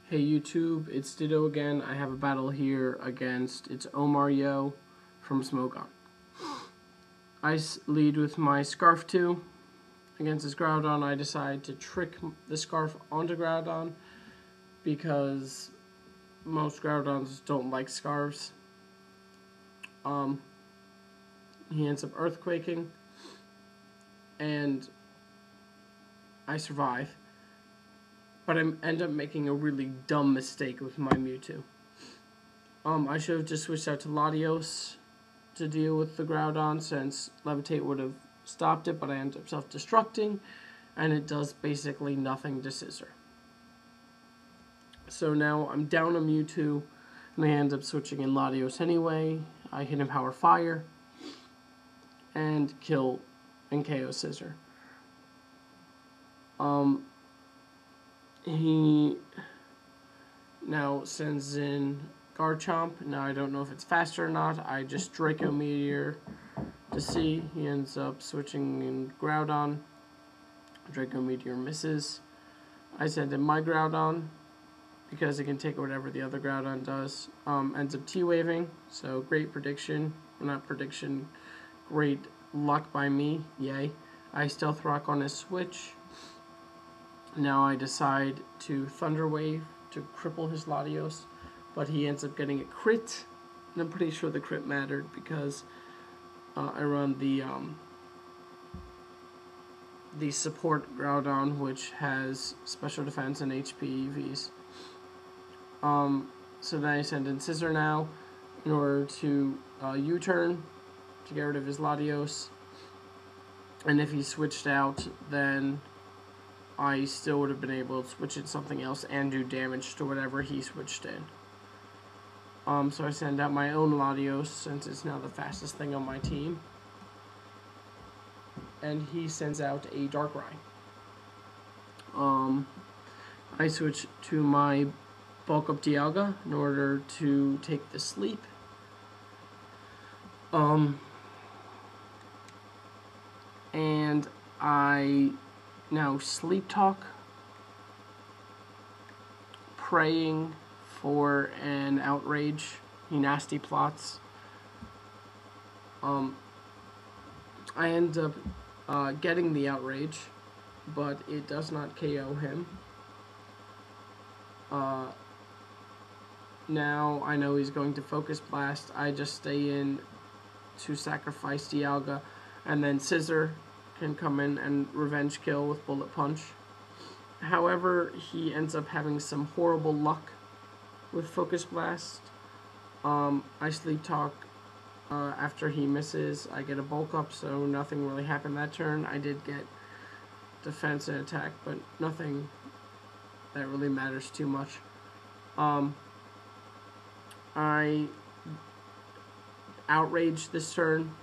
Hey YouTube, it's Ditto again. I have a battle here against it's Omar from Smogon. I lead with my Scarf 2. Against this Groudon, I decide to trick the Scarf onto Groudon because most Groudons don't like Scarves. He ends up Earthquaking, and I survive. But I end up making a really dumb mistake with my Mewtwo. I should have just switched out to Latios to deal with the Groudon, since Levitate would have stopped it, but I end up self-destructing, and it does basically nothing to Scissor. So now I'm down a Mewtwo, and I end up switching in Latios anyway. I hit him Power Fire, and kill and KO Scissor. He now sends in Garchomp. Now I don't know if it's faster or not. I just Draco Meteor to see. He ends up switching in Groudon. Draco Meteor misses. I send in my Groudon because it can take whatever the other Groudon does. Ends up T-Waving, so great prediction. Well, not prediction, great luck by me. Yay. I Stealth Rock on his switch. Now I decide to Thunder Wave to cripple his Latios, but he ends up getting a crit, and I'm pretty sure the crit mattered because I run the support Groudon, which has special defense and HP EVs. So then I send in Scissor now in order to U-turn to get rid of his Latios, and if he switched out, then I still would have been able to switch in something else and do damage to whatever he switched in. So I send out my own Latios, since it's now the fastest thing on my team. And he sends out a Darkrai. I switch to my Bulk Up Dialga in order to take the sleep. And I now Sleep Talk, praying for an Outrage. He nasty plots. I end up getting the Outrage, but it does not KO him. Now I know he's going to Focus Blast. I just stay in to sacrifice Dialga, and then Scissor can come in and revenge kill with Bullet Punch. However, he ends up having some horrible luck with Focus Blast. I Sleep Talk after he misses. I get a Bulk Up, so nothing really happened that turn. I did get defense and attack, but nothing that really matters too much. I Outrage this turn,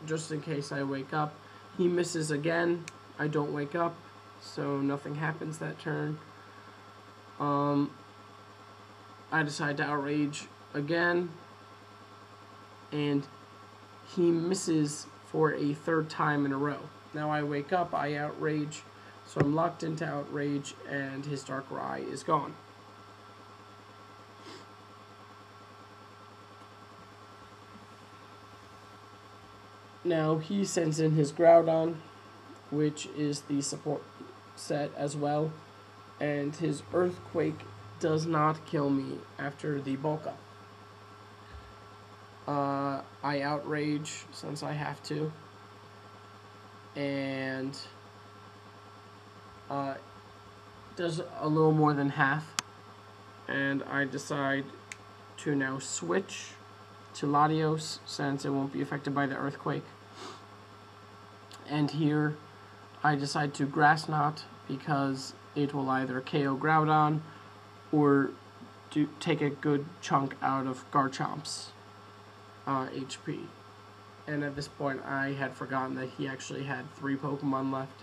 just in case I wake up. He misses again. I don't wake up, so nothing happens that turn. I decide to Outrage again, and he misses for a third time in a row. Now I wake up, I Outrage, so I'm locked into Outrage, and his Darkrai is gone. Now he sends in his Groudon, which is the support set as well, and his Earthquake does not kill me after the Bulk Up. I Outrage since I have to, and does a little more than half, and I decide to now switch to Latios, since it won't be affected by the Earthquake. And here I decide to Grass Knot because it will either KO Groudon or take a good chunk out of Garchomp's HP. And at this point I had forgotten that he actually had 3 Pokemon left.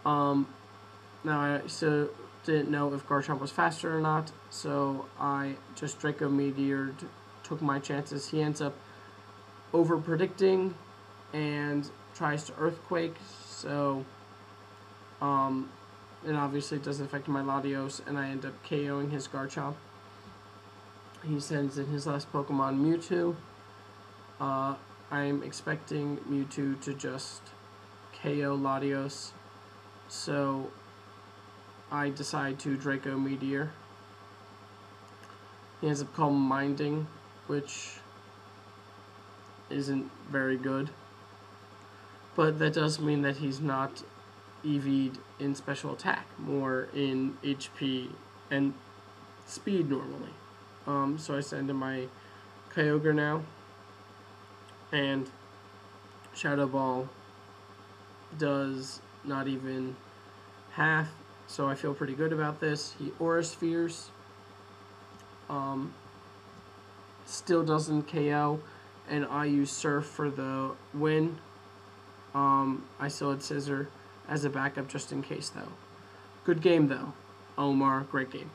Now I still didn't know if Garchomp was faster or not, so I just Draco Meteored, took my chances. He ends up overpredicting and tries to Earthquake, so it obviously doesn't affect my Latios, and I end up KOing his Garchomp. He sends in his last Pokemon, Mewtwo. I'm expecting Mewtwo to just KO Latios, so I decide to Draco Meteor. He ends up Calm Minding, which isn't very good, but that does mean that he's not EV'd in special attack, more in HP and speed normally. So I send in my Kyogre now, and Shadow Ball does not even half, so I feel pretty good about this. He Aura Spheres, still doesn't KO, and I use Surf for the win. I still had Scissor as a backup just in case, though. Good game, though. Omar, great game.